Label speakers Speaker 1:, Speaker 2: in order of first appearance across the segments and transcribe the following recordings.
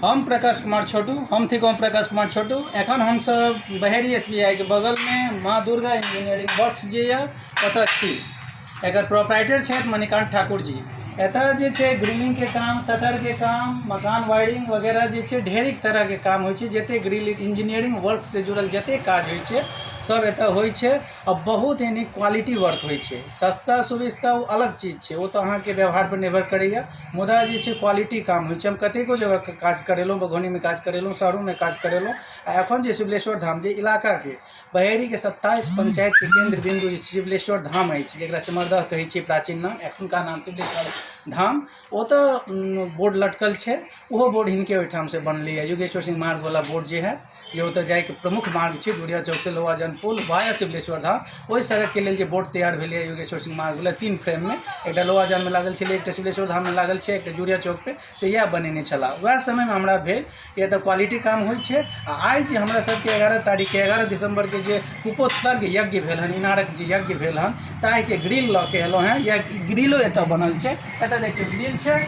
Speaker 1: हम प्रकाश कुमार छोटू, हम थी ओम प्रकाश कुमार छोटू। एखन हम सब बहेड़ी SBI के बगल में माँ दुर्गा इंजीनियरिंग वर्क्स जे है ओतऽ छी। एकर प्रोप्राइटर छथि मणिकांत ठाकुर जी। एतऽ जे छै ग्रिलिंग के काम, शटर के काम, मकान वायरिंग वगैरह जे छै ढेरिक तरह के काम होइ छै। जते ग्रिल इंजीनियरिंग वर्क से जुड़ल जते काज होइ छै सब एतऽ होइ छै। और बहुत ही नीक क्वालिटी वर्क होइ छै। सस्ता सुविस्ता वो अलग चीज छै, वो तो अहाँके व्यवहार पर निर्भर करैया। मुदा जे छै क्वालिटी काम होइ छै। हम कतेको जगह काज करेलहुँ, बघौनी में काज करेलहुँ, शहरों में काज करेलहुँ। आ एखन जे शिवलेश्वर धाम जे इलाका के बहेड़ी के 27 पंचायत के केंद्र बिंदु शिवलेश्वर धाम अछि, जेकरा सिमरदह कहै छै प्राचीन नाम, एखुनका नाम शिवलेश्वर धाम। ओतऽ बोर्ड लटकल छै, ओहो बोर्ड हिनके ओहिठाम से बनलै है। योगेश्वर सिंह मार्ग वाला बोर्ड जे है ये ओतऽ जाइके प्रमुख मार्ग छै, दुरिया चौक से लोहा जन पुल वाया शिवलेश्वर धाम। ओहि सड़क के लेल जे बोर्ड तैयार भेलै है योगेश्वर सिंह मार्ग वाला 3 फ्रेम में, एक लोहा जान में लागल छलै, एक शिवलेश्वर धाम में लागल छै, एक जुरिया चौक पे। तो यह बनेने छला, वह समय में हमरा भेल। ये तो क्वालिटी काम होइ छै। आ आइ जे हमरा सबके 11 तारीख के 11 दिसंबर के जे कुपोत्सर्ग यज्ञ भेल हन, इनारक जे यज्ञ भेल हन, ताहि के ग्रिल लऽ के एलहुँ हैं। यह ग्रिलो एतऽ बनल छै। एतऽ देखियौ ग्रिल छै।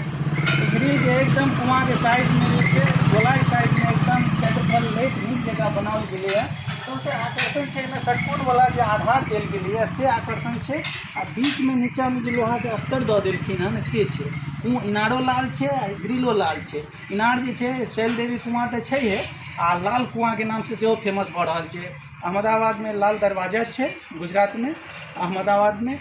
Speaker 1: ग्रिल के एकदम कुआं के साइज में जे छै, गोलाई साइज में एकदम क्षेत्रफल लेट नीक जगह बनाओल गेलै है। सबसे आकर्षण छै में षटकोण वाला जे आधार देल गेलै है से आकर्षण छै। आ बीच में नीचा में जे लोहा के अस्तर दऽ देलखिन हन से छै। इनारो लाल छै आ ग्रिलो लाल छै। इनार जे छै शैल देवी कुआं तऽ छैहे, आ लाल कुआं के नाम से सेहो फेमस भऽ रहल छै। अहमदाबाद में लाल दरवाजा छै, गुजरात में अहमदाबाद में,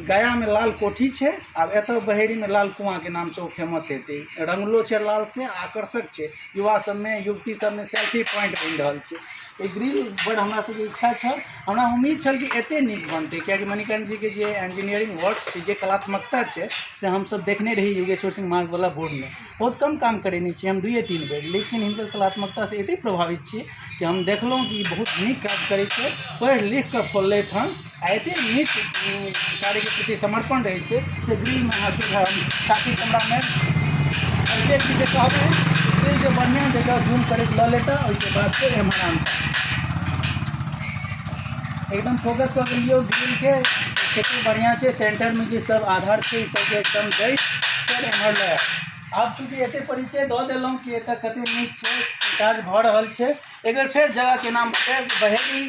Speaker 1: गया में लाल कोठी छै। आब एतऽ बहेड़ी में लाल कुआं के नाम से वो फेमस हेतै। रंगलो छै लाल से, आकर्षक छै। युवा सब में, युवती सब में सेल्फी पॉइंट बनि रहल छै। ये ग्रिल बड़ हमरा सबके इच्छा छल, हमरा उम्मीद छल कि एते नीक बनतै, कियाकि मणिकांत जी के जे इंजीनियरिंग वर्क्स छै, जे कलात्मकता छै से हम सब देखने रही योगेश्वर सिंह मार्ग वाला बोर्ड में। बहुत कम काम करेने छी हम, 2-3 बेर, लेकिन हिनकर कलात्मकता से एते प्रभावित छी कि हम देखलहुँ कि बहुत नीक काज करै छै। पढ़ि लिख कऽ खोललथि हन। आ एते नीक कार्य के प्रति समर्पण रहै छै से ग्रिल में अहाँ साथी कैमरामैन अभिषेक जी से कहबै ग्रिल जो बढ़िया जगह जूम करके लऽ लेता, ओहिके बाद फिर एम्हर आनता। एकदम फोकस कर लियो ग्रिल के, कते बढ़िया छै। सेंटर में जे सब आधार छै सब एकदम दै फिर एम्हर ले। आब चूँकि एते परिचय दऽ देलहुँ कि एतऽ कते नीक छै, काज भऽ रहल छै। एक बेर फेर जगह के नाम बहेड़ी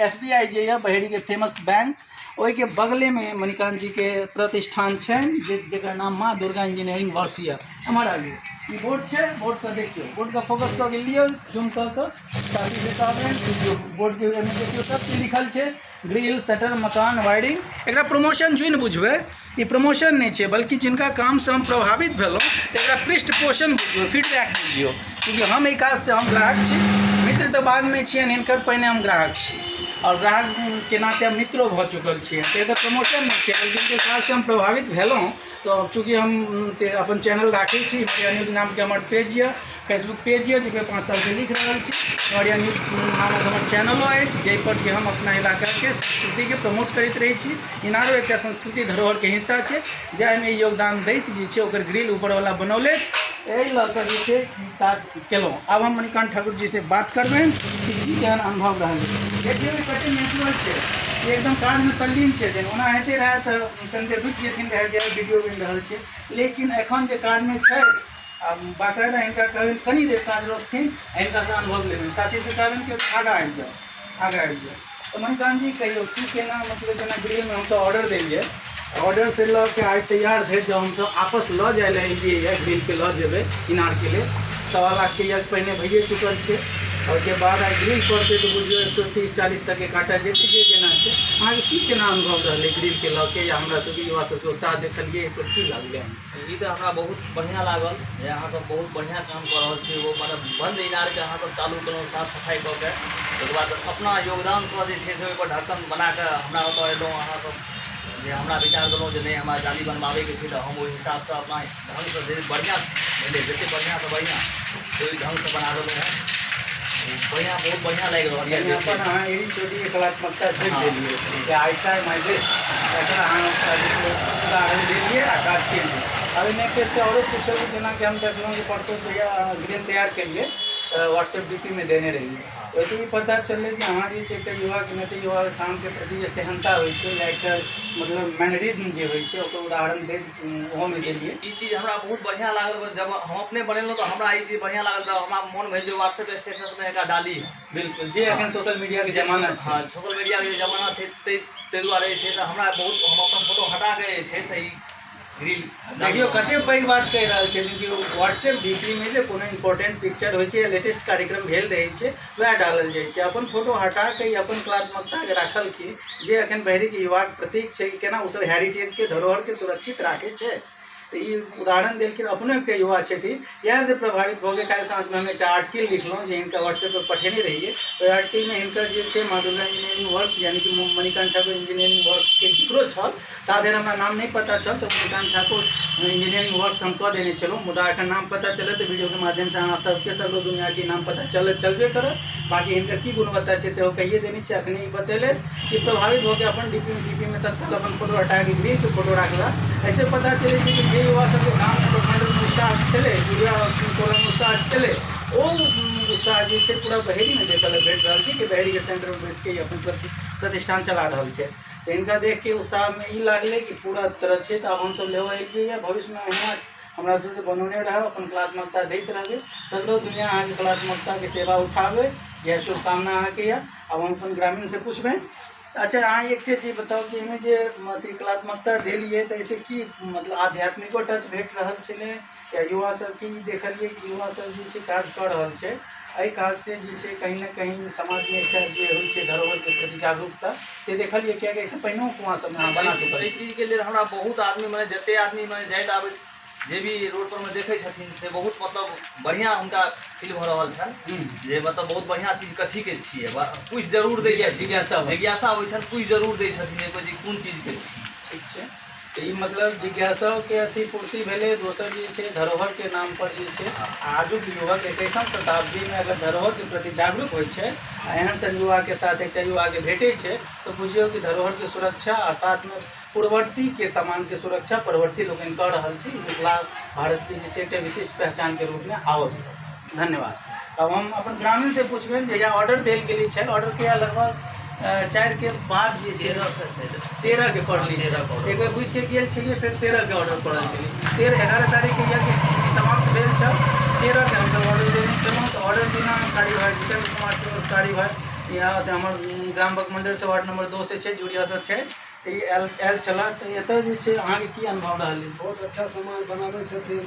Speaker 1: SBI जे है बहेड़ी के फेमस बैंक, ओहि के बगले में मणिकांत जी के प्रतिष्ठान छनि, जेकर नाम माँ दुर्गा इंजीनियरिंग वर्क्स है। एम्हर आगे ई बोर्ड छै, बोर्ड पर देखियो, बोर्ड का फोकस कऽ के लियो जूम कऽ के, साथी से कहबनि बोर्ड के एमे देखियो सब चीज लिखल छै, ग्रिल, शटर, मकान, वायरिंग। एकरा प्रमोशन जुइन बुझबै, ई प्रमोशन नहीं छै, बल्कि जिनका काम से हम प्रभावित भेलहुँ एकरा पृष्ठपोषण बुझियो, फीडबैक बुझियो। क्योंकि हम एहि काज से हम ग्राहक छी, मित्र तऽ बाद में छियनि हिनकर, पहिने हम ग्राहक छी। और ग्राहक के नाते हम मित्रो भऽ चुकल छियै। तो प्रमोशन नहीं छै, बल्कि जिनके काज से हम प्रभावित भेलहुँ। तो चूँकि हम अपन चैनल राखै छी, मरिया न्यूज नाम के हमर पेज यऽ, फेसबुक पेज यऽ, जाहि 5 साल से लिख रहल छी। मरिया न्यूज नामक हमर चैनलो अछि, जाहि पर कि हम अपना इलाका के संस्कृति के प्रमोट करैत रहै छी। इनारो एक संस्कृति धरोहर के हिस्सा छै, जाहिमे योगदान दैत जे छै ओकर ग्रिल ऊपर वाला बनौले। एहि लऽ कऽ जे छै काज केलहुँ। आब हम मणिकांत ठाकुर जी से बात करबनि कि की केहन अनुभव रहल। देखियौ कते नेचुरल छै, एकदम काज में तल्लीन छै। ओना हेते रहे तऽ कनि देर रुकि जेथिन, वीडियो बनि रहल छै। लेकिन एखन जे काज में छै, बाकायदा हिनका कहबनि कनी देर काज रखथिन, हिनका से अनुभव लेबनि। साथी से कहबनि कि आगाँ आबि जाओ, आगाँ आबि जाओ। तो मणिकांत जी कहियो की केना, मतलब जेना ग्रिल में हम तो ऑर्डर देलिए, ऑर्डर से लऽ के आज तैयार भेज जब हम सब आपस लऽ जाए एलिए ग्रिल के लऽ जेबै इनार के लिए, 1.25 लाख के यज्ञ पहिने भइए चुकल छै। और के बाद आज ग्रिल पड़ते तो बुझियो 130-40 तक के काटा जेतै, जे जेना छै। अहाँके की केना अनुभव रहलै ग्रिल के लऽ के, या हमरा सबके युवा सबके उत्साह देखलिए, एहि पर की लागलै?
Speaker 2: ई तऽ हमरा बहुत बढ़िया लागल जे अहाँ सब बहुत बढ़िया काम कऽ रहल छी। वो मतलब बंद इनार के अहाँ सब चालू केलहुँ, साफ सफाई कऽ के, ओकर बाद अपना योगदान से जे छै से ओहि पर ढक्कन बना के हमरा ओतऽ एलहुँ। अहाँ सब जे हमरा विचार देलहुँ जे नहीं हमरा जाली बनवाबे के छै, तऽ हम ओहि हिसाब से अपना ढंग से जे बढ़िया भेलै, जते बढ़िया से बढ़िया ओहि ढंग से बना देलहुँ हैं। बढ़िया, बहुत बढ़िया लागि रहल है।
Speaker 1: अपन अहाँ एडी चोटी के कलात्मकता देख देलिए कि आई ट्राई माय बेस्ट, एकरा अहाँ उदाहरण देलिए आ काज केलिए। अब इन्हें के औरो पूछल, जेना कि हम देखलहुँ कि परसों ग्रिल तैयार केलिए, व्हाट्सएप डीपी में देने रहिए तो ये पता चले कि हाँ जी एक युवा के नाते युवा काम के प्रति जे सेहनता होइ छै या एक मतलब मैनरिज्म जे होइ छै ओकर उदाहरण दे ओहो में देलिए।
Speaker 2: ई चीज हमरा बहुत बढ़िया लागल जब हम अपने बनेलहुँ तो हमरा ई चीज बढ़िया लागल तो हमरा मन भेल जे व्हाट्सएप स्टेटस में एकरा डाली।
Speaker 1: बिल्कुल जे एखन सोशल मीडिया के जमाना छै।
Speaker 2: हाँ सोशल मीडिया के जमाना छै ताहि दुआरे छै तऽ हमरा बहुत हम अपन फोटो हटा के छै सही रील
Speaker 1: देखियो कते पैघ बात कहि रहल छै कि व्हाट्सएप डीपी में जे कोनो इंपोर्टेंट पिक्चर होइ छै या लेटेस्ट कार्यक्रम भेल रहै छै वएह डालल जाइ छै। अपन फोटो हटा के अपन कलात्मकता के राखल की जे एखन बहरी के युवा के प्रतीक छै कि केना ओ सब हेरिटेज के धरोहर के सुरक्षित राखे छै। ई उदाहरण देलखिन अपनो एक युवा छथिन इएह से प्रभावित भऽ के काल्हि साँझमे हम एक आर्टिकल लिखलहुँ जे हिनका व्हाट्सएप पर पठेने रहिए। ओहि आर्टिकल में हिनकर जे छै माँ दुर्गा इंजीनियरिंग वर्क्स यानी कि मणिकांत ठाकुर इंजीनियरिंग वर्क्स के जिक्रो छल ता देर हमरा नाम नहीं पता चल तो मणिकांत ठाकुर इंजीनियरिंग वर्क्स हम कह देने छलहुँ मुदा एखन नाम पता चले तो वीडियो के माध्यम से अहाँ सबके सगरो दुनिया के नाम पता चलबे करत। बाकी हिनकर की गुणवत्ता छै सेहो कहिए देने छै अखनी बतेले कि प्रभावित होकर अपन डीपी में तत्काल अपन फोटो हटा के ग्रीन के फोटो रखला। ऐसे पता चले छै कि जे युवा सब गाँव प्रखंड में उत्साह छलै यूरिया टोला में उत्साह छलै ओ उत्साह जे छै पूरा बहेरी में देखल भेट रहल छै कि बहेरी के सेंटर में बैस के अपन प्रतिष्ठान चला रहल छै। तो इनका देख के उत्साह में ई लागले कि पूरा तरह छै तो हम सब लेवा एलिए भविष्य में अहिना हमरा सबसे बनौने रहब अपन कलात्मकता दैत रहबै सगरो दुनिया अहाँ के कलात्मकता के सेवा उठाबै यह शुभकामना अहाँ के। अब हम अपन ग्रामीण से पूछबै अच्छा अहाँ एकटे चीज बताओ कि एहिमे जे अथी कलात्मकता देलिए तो ऐसे की मतलब आध्यात्मिको टच भेट रहल छलै या युवा सबके ई देखलिए कि युवा सब जे छै काज कऽ रहल छै एहि काज से जे छै कहीं ना कहीं समाज में एकटा जे होइ छै धरोहर के प्रति जागरूकता से देखलिए किया कि पहिनो कुआं सब अहाँ बना सकल।
Speaker 2: एहि चीज के लेल हमरा बहुत आदमी मने जते आदमी मने जाइत आबै जे भी रोड पर में देखे छथिन से बहुत मतलब बढ़िया उनका फील हो रहा छन जे मतलब बहुत बढ़िया चीज कथी के छिए कुछ जरूर दै छै जिज्ञासा होइ छन कुछ जरूर दै छथिन एगो जे कोन चीज के छी।
Speaker 1: ठीक छै तो ये मतलब जिज्ञासा के अति पूर्ति भेले दोसर जे छै धरोहर के नाम पर जे छै आजुक युवक 21वीं शताब्दी में अगर धरोहर के प्रति जागरूक होइ छै एहन सन युवा के साथ एक युवा के भेटे छै तो बुझियो कि धरोहर के सुरक्षा और साथ में पूर्ववर्ती के सामान के सुरक्षा परवर्ती लोग कर रहा है मिथिला भारत की जे छै विशिष्ट पहचान के रूप में आवत। धन्यवाद। अब हम अपन ग्रामीण से पूछबे जहिया ऑर्डर देल गेल छै ऑर्डर के लगभग 4 के बाद जे छै 13 के पढ़ली एक बार बुझ के गेल छलिए फिर 13 के ऑर्डर पड़ल छलिए 11 तारीख के यज्ञ समाप्त भेल छल 13 के हम ऑर्डर देने छलहुँ तो ऑर्डर देना कारी भाई जितेंद्र कुमार सिंह कारी भाई यहाँ हमर ग्राम मंडल से वार्ड नंबर 2 से छै जुड़िया से छै आयल छला तो एतऽ जे छै अहाँके की अनुभव रहल?
Speaker 3: बहुत अच्छा सामान बनाबै छथिन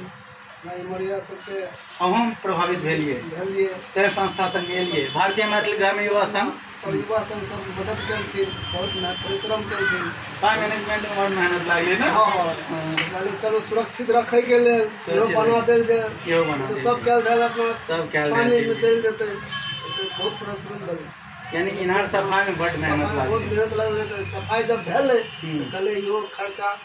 Speaker 3: मरिया सबके
Speaker 1: हम प्रभावित भेलिए तें संस्था संग गेलिए भारतीय मैथिली ग्रामीण युवा संघ
Speaker 3: सब मदद केलखिन बहुत परिश्रम केलखिन
Speaker 1: टाइम मैनेजमेंट में बड़ मेहनत लागले ना।
Speaker 3: हाँ चलो सुरक्षित रखे के लेल बना देल जे सब कैल धैल अपना
Speaker 1: सब कैल
Speaker 3: पानी में चल जेते बहुत परिश्रम भेल
Speaker 1: यानी इनार सफाई में बड़ मेहनत लागले
Speaker 3: बहुत मेहनत लागले सफाई जब भेले तो कहले यो खर्चा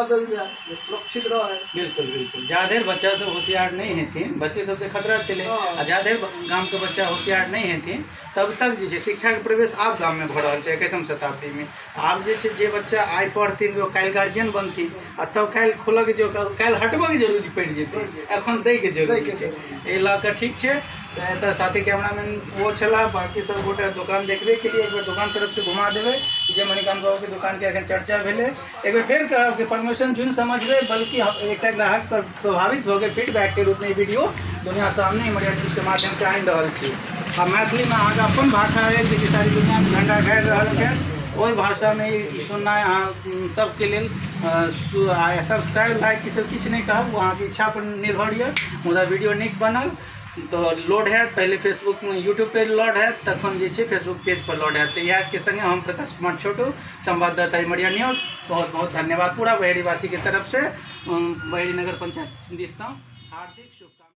Speaker 3: दल जाए सुरक्षित रहे।
Speaker 1: बिल्कुल बिल्कुल ज्यादा बच्चा सब होशियार नहीं हेथिन बच्चे सबसे खतरा चले आ ज्यादा गांव के बच्चा होशियार नहीं हेथिन तब तक जे शिक्षा के प्रवेश आब गांव में भऽ रहल छै 21वीं शताब्दी में। आब जे बच्चा आइ पढ़थिन वो काल्हि गार्जियन बनथिन आ तब काल्हि खोलक जो काल्हि हटबऽ के जरूरी पड़ि जेतै एखन दै के जरूरी छै एहि लऽ कऽ ठीक छै। तो एतऽ साथी कैमरामैन वो छला बाकी सब गोटे दुकान देखबे के लिए एक बार दुकान तरफ से घुमा देवे जे मणिकांत बाबू के दुकान के अखन चर्चा भेले एक बार फिर कहब कि प्रमोशन जुन समझबे बल्कि एक ग्राहक पर प्रभावित हो गए फीडबैक के रूप में वीडियो दुनिया सामने मीडिया न्यूज के माध्यम से आनि रहल छी आ मैथिली में अहाँके अपन भाषा है जे सारी दुनिया में झंडा गाड़ि रहल छै ओहि भाषा में सुनना अहाँ सबके लेल सब्सक्राइब लाइक ई सब किछु नहीं कहब अहाँके इच्छा पर निर्भर है मुदा वीडियो नीक बनल तो लोड है पहले फेसबुक में यूट्यूब पे लोड है तखन जे छै फेसबुक पेज पर लोड है। तो यह के संगे हम प्रकाश कुमार छोटू संवाददाता मीडिया न्यूज़ बहुत बहुत धन्यवाद पूरा बहेरीवासी के तरफ से बहेरी नगर पंचायत दिस हार्दिक शुभकामना।